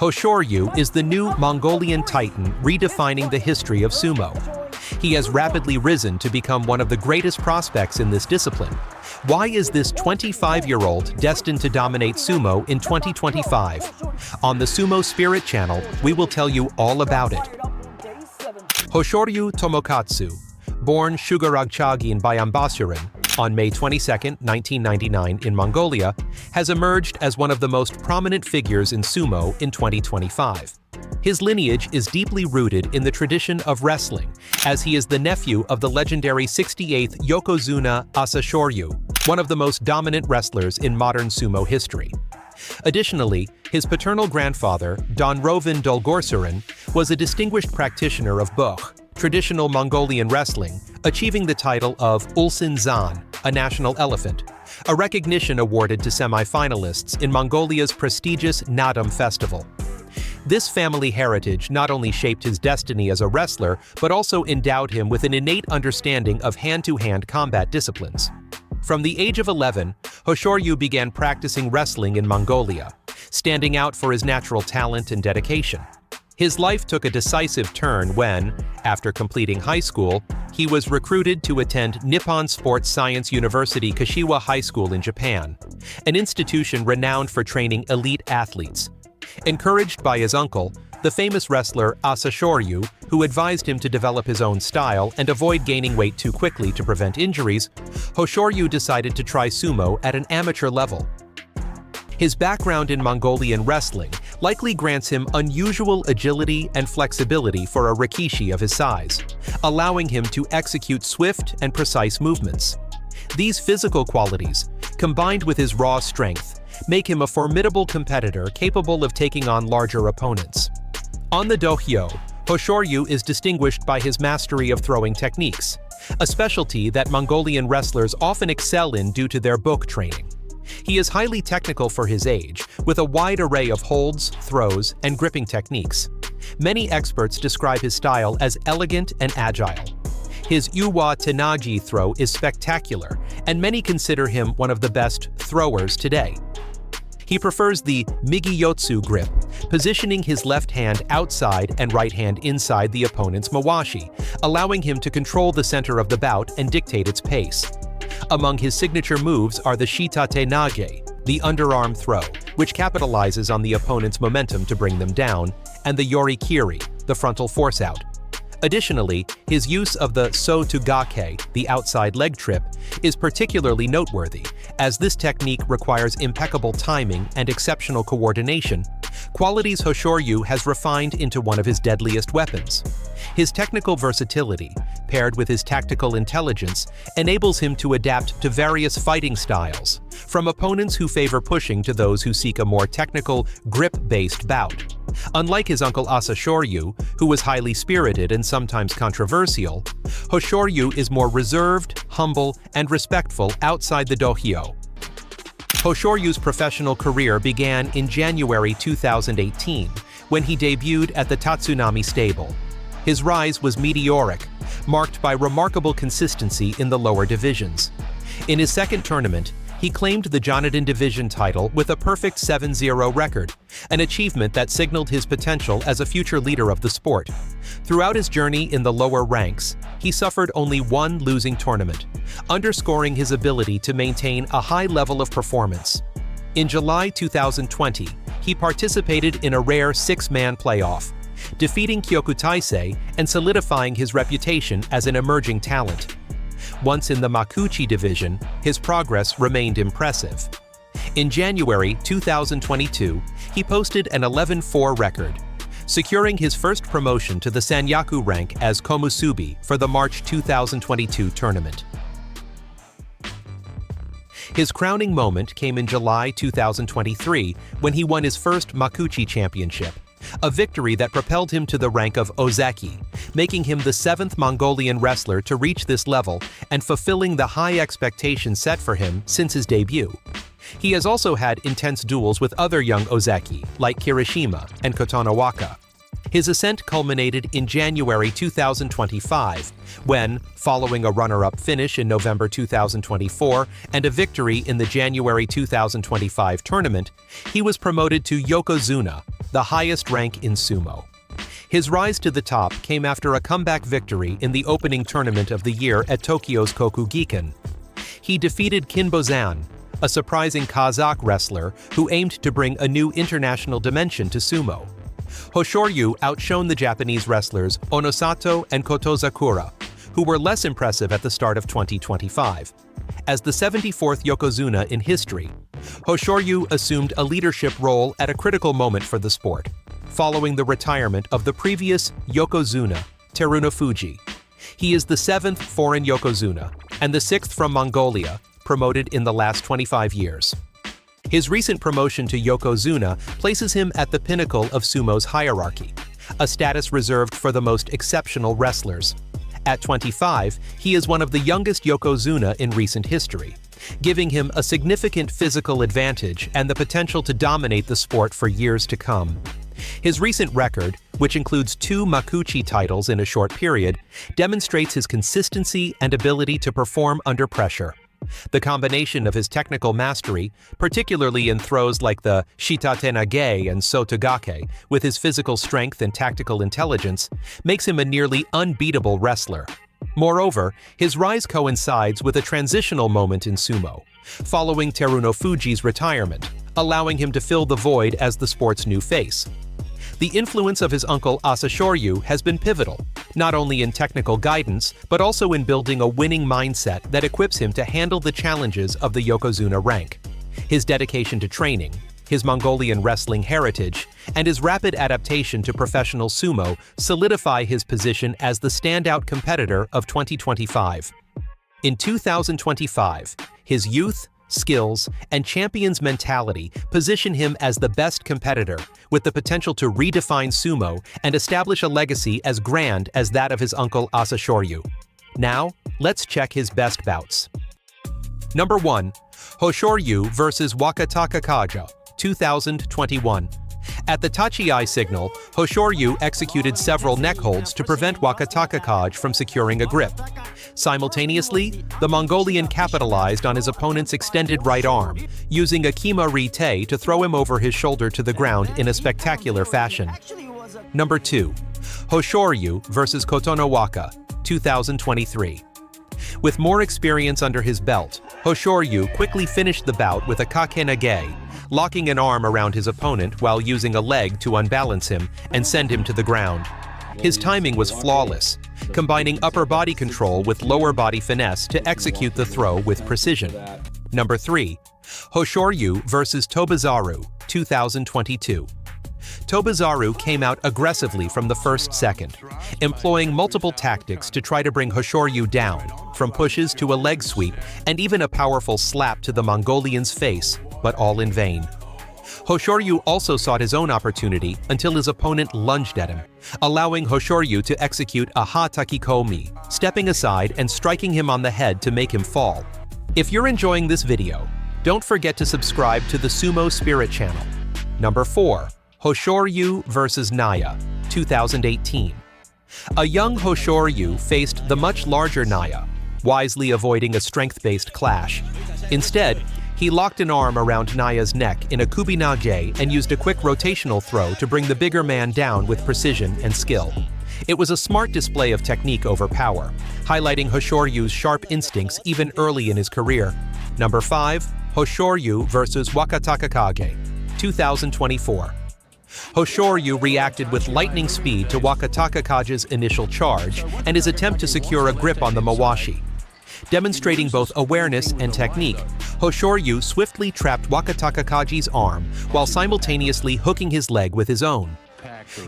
Hoshoryu is the new Mongolian titan redefining the history of sumo. He has rapidly risen to become one of the greatest prospects in this discipline. Why is this 25-year-old destined to dominate sumo in 2025? On the SumoSpirit channel, we will tell you all about it. Hoshoryu Tomokatsu, born Shugaragchagin by Ambasuren on May 22, 1999 in Mongolia, has emerged as one of the most prominent figures in sumo in 2025. His lineage is deeply rooted in the tradition of wrestling, as he is the nephew of the legendary 68th Yokozuna Asashoryu, one of the most dominant wrestlers in modern sumo history. Additionally, his paternal grandfather, Donrovin Dolgorsuren, was a distinguished practitioner of bouts, traditional Mongolian wrestling, achieving the title of Ulsan Zan, a national elephant, a recognition awarded to semi-finalists in Mongolia's prestigious Nadam festival. This family heritage not only shaped his destiny as a wrestler, but also endowed him with an innate understanding of hand-to-hand combat disciplines. From the age of 11, Hoshoryu began practicing wrestling in Mongolia, standing out for his natural talent and dedication. His life took a decisive turn when, after completing high school, he was recruited to attend Nippon Sports Science University Kashiwa High School in Japan, an institution renowned for training elite athletes. Encouraged by his uncle, the famous wrestler Asashoryu, who advised him to develop his own style and avoid gaining weight too quickly to prevent injuries, Hoshoryu decided to try sumo at an amateur level. His background in Mongolian wrestling likely grants him unusual agility and flexibility for a rikishi of his size, allowing him to execute swift and precise movements. These physical qualities, combined with his raw strength, make him a formidable competitor capable of taking on larger opponents. On the dohyo, Hoshoryu is distinguished by his mastery of throwing techniques, a specialty that Mongolian wrestlers often excel in due to their bouts training. He is highly technical for his age, with a wide array of holds, throws, and gripping techniques. Many experts describe his style as elegant and agile. His Uwa Tenagi throw is spectacular, and many consider him one of the best throwers today. He prefers the Migiyotsu grip, positioning his left hand outside and right hand inside the opponent's mawashi, allowing him to control the center of the bout and dictate its pace. Among his signature moves are the Shitate Nage, the underarm throw, which capitalizes on the opponent's momentum to bring them down, and the Yorikiri, the frontal force-out. Additionally, his use of the So-to-gake, the outside leg trip, is particularly noteworthy, as this technique requires impeccable timing and exceptional coordination, qualities Hoshoryu has refined into one of his deadliest weapons. His technical versatility, paired with his tactical intelligence, enables him to adapt to various fighting styles, from opponents who favor pushing to those who seek a more technical, grip-based bout. Unlike his uncle Asashoryu, who was highly spirited and sometimes controversial, Hoshoryu is more reserved, humble, and respectful outside the dohyo. Hoshoryu's professional career began in January 2018, when he debuted at the Tatsunami stable. His rise was meteoric, marked by remarkable consistency in the lower divisions. In his second tournament, he claimed the Jonadan Division title with a perfect 7-0 record, an achievement that signaled his potential as a future leader of the sport. Throughout his journey in the lower ranks, he suffered only one losing tournament, underscoring his ability to maintain a high level of performance. In July 2020, he participated in a rare 6-man playoff, defeating Kyoku Taisei and solidifying his reputation as an emerging talent. Once in the makuuchi division, his progress remained impressive. In January 2022, he posted an 11-4 record, securing his first promotion to the Sanyaku rank as Komusubi for the March 2022 tournament. His crowning moment came in July 2023 when he won his first makuuchi championship, a victory that propelled him to the rank of Ozeki, making him the 7th Mongolian wrestler to reach this level and fulfilling the high expectations set for him since his debut. He has also had intense duels with other young Ozeki, like Kirishima and Kotonowaka. His ascent culminated in January 2025, when, following a runner-up finish in November 2024 and a victory in the January 2025 tournament, he was promoted to Yokozuna, the highest rank in sumo. His rise to the top came after a comeback victory in the opening tournament of the year at Tokyo's Kokugikan. He defeated Kinbozan, a surprising Kazakh wrestler who aimed to bring a new international dimension to sumo. Hoshoryu outshone the Japanese wrestlers Onosato and Kotozakura, who were less impressive at the start of 2025. As the 74th Yokozuna in history, Hoshoryu assumed a leadership role at a critical moment for the sport, following the retirement of the previous Yokozuna, Terunofuji. He is the 7th foreign Yokozuna and the 6th from Mongolia, promoted in the last 25 years. His recent promotion to Yokozuna places him at the pinnacle of sumo's hierarchy, a status reserved for the most exceptional wrestlers. At 25, he is one of the youngest Yokozuna in recent history, giving him a significant physical advantage and the potential to dominate the sport for years to come. His recent record, which includes 2 makuuchi titles in a short period, demonstrates his consistency and ability to perform under pressure. The combination of his technical mastery, particularly in throws like the shitate-nage and sotogake, with his physical strength and tactical intelligence, makes him a nearly unbeatable wrestler. Moreover, his rise coincides with a transitional moment in sumo, following Terunofuji's retirement, allowing him to fill the void as the sport's new face. The influence of his uncle Asashoryu has been pivotal, not only in technical guidance, but also in building a winning mindset that equips him to handle the challenges of the Yokozuna rank. His dedication to training, his Mongolian wrestling heritage, and his rapid adaptation to professional sumo solidify his position as the standout competitor of 2025. In 2025, his youth, skills, and champion's mentality position him as the best competitor, with the potential to redefine sumo and establish a legacy as grand as that of his uncle Asashoryu. Now, let's check his best bouts. Number 1. Hoshoryu vs. Wakatakakaja, 2021. At the Tachi-Ai signal, Hoshoryu executed several neck holds to prevent Wakatakakaja from securing a grip. Simultaneously, the Mongolian capitalized on his opponent's extended right arm, using a kima-ri-te to throw him over his shoulder to the ground in a spectacular fashion. Number 2. Hoshoryu vs. Kotonowaka, 2023. With more experience under his belt, Hoshoryu quickly finished the bout with a kake-nage, locking an arm around his opponent while using a leg to unbalance him and send him to the ground. His timing was flawless, combining upper body control with lower body finesse to execute the throw with precision. Number 3. Hoshoryu vs. Tobizaru, 2022. Tobizaru came out aggressively from the first second, employing multiple tactics to try to bring Hoshoryu down, from pushes to a leg sweep and even a powerful slap to the Mongolian's face, but all in vain. Hoshoryu also sought his own opportunity until his opponent lunged at him, allowing Hoshoryu to execute a ha-takikomi, stepping aside and striking him on the head to make him fall. If you're enjoying this video, don't forget to subscribe to the SumoSpirit channel. Number 4. Hoshoryu vs. Naya, 2018. A young Hoshoryu faced the much larger Naya, wisely avoiding a strength-based clash. Instead, he locked an arm around Naya's neck in a kubi-nage and used a quick rotational throw to bring the bigger man down with precision and skill. It was a smart display of technique over power, highlighting Hoshoryu's sharp instincts even early in his career. Number 5. Hoshoryu vs. Wakatakakaja, 2024. Hoshoryu reacted with lightning speed to Wakatakakaja's initial charge and his attempt to secure a grip on the mawashi. Demonstrating both awareness and technique, Hoshoryu swiftly trapped Wakatakakaja's arm while simultaneously hooking his leg with his own.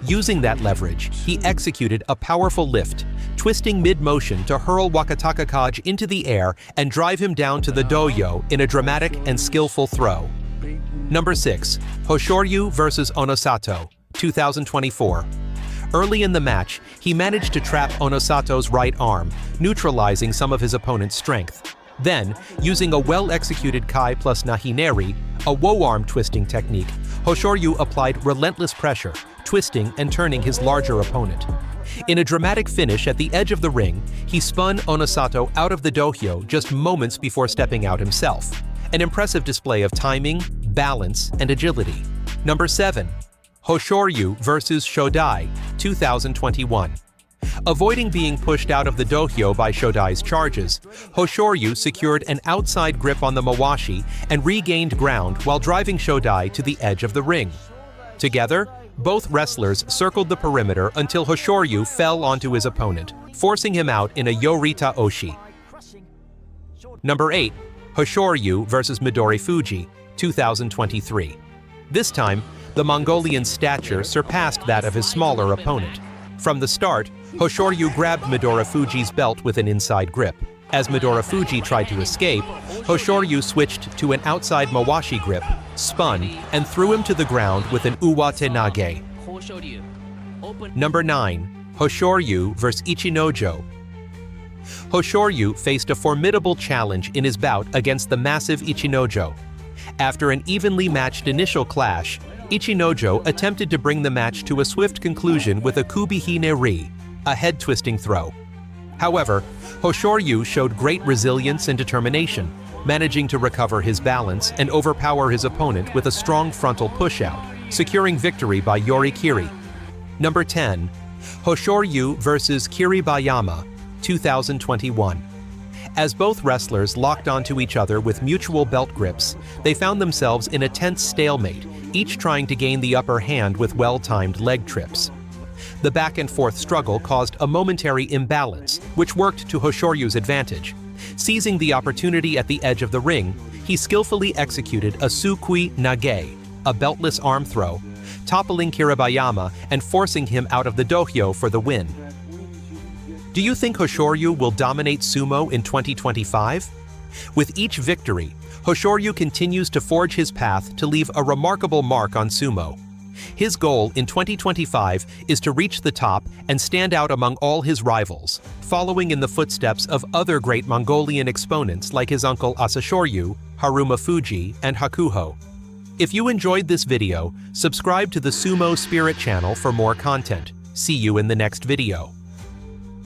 Using that leverage, he executed a powerful lift, twisting mid-motion to hurl Wakatakakaja into the air and drive him down to the dohyo in a dramatic and skillful throw. Number 6. Hoshoryu vs. Onosato, 2024. Early in the match, he managed to trap Onosato's right arm, neutralizing some of his opponent's strength. Then, using a well-executed kai plus nahineri, a wo-arm twisting technique, Hoshoryu applied relentless pressure, twisting and turning his larger opponent. In a dramatic finish at the edge of the ring, he spun Onosato out of the dohyo just moments before stepping out himself. An impressive display of timing, balance, and agility. Number 7. Hoshoryu vs. Shodai, 2021. Avoiding being pushed out of the dohyo by Shodai's charges, Hoshoryu secured an outside grip on the mawashi and regained ground while driving Shodai to the edge of the ring. Together, both wrestlers circled the perimeter until Hoshoryu fell onto his opponent, forcing him out in a Yorita Oshi. Number 8. Hoshoryu vs. Midori Fuji, 2023. This time, the Mongolian's stature surpassed that of his smaller opponent. From the start, Hoshoryu grabbed Midori Fuji's belt with an inside grip. As Midori Fuji tried to escape, Hoshoryu switched to an outside mawashi grip, spun, and threw him to the ground with an uwate nage. Number 9. Hoshoryu vs. Ichinojo. Hoshoryu faced a formidable challenge in his bout against the massive Ichinojo. After an evenly matched initial clash, Ichinojo attempted to bring the match to a swift conclusion with a kubihine-ri, a head-twisting throw. However, Hoshoryu showed great resilience and determination, managing to recover his balance and overpower his opponent with a strong frontal push-out, securing victory by Yorikiri. Number 10. Hoshoryu vs. Kiribayama, 2021. As both wrestlers locked onto each other with mutual belt grips, they found themselves in a tense stalemate, each trying to gain the upper hand with well-timed leg trips. The back-and-forth struggle caused a momentary imbalance, which worked to Hoshoryu's advantage. Seizing the opportunity at the edge of the ring, he skillfully executed a tsukui nage, a beltless arm throw, toppling Kiribayama and forcing him out of the dohyo for the win. Do you think Hoshoryu will dominate sumo in 2025? With each victory, Hoshoryu continues to forge his path to leave a remarkable mark on sumo. His goal in 2025 is to reach the top and stand out among all his rivals, following in the footsteps of other great Mongolian exponents like his uncle Asashoryu, Haruma Fuji, and Hakuho. If you enjoyed this video, subscribe to the SumoSpirit channel for more content. See you in the next video.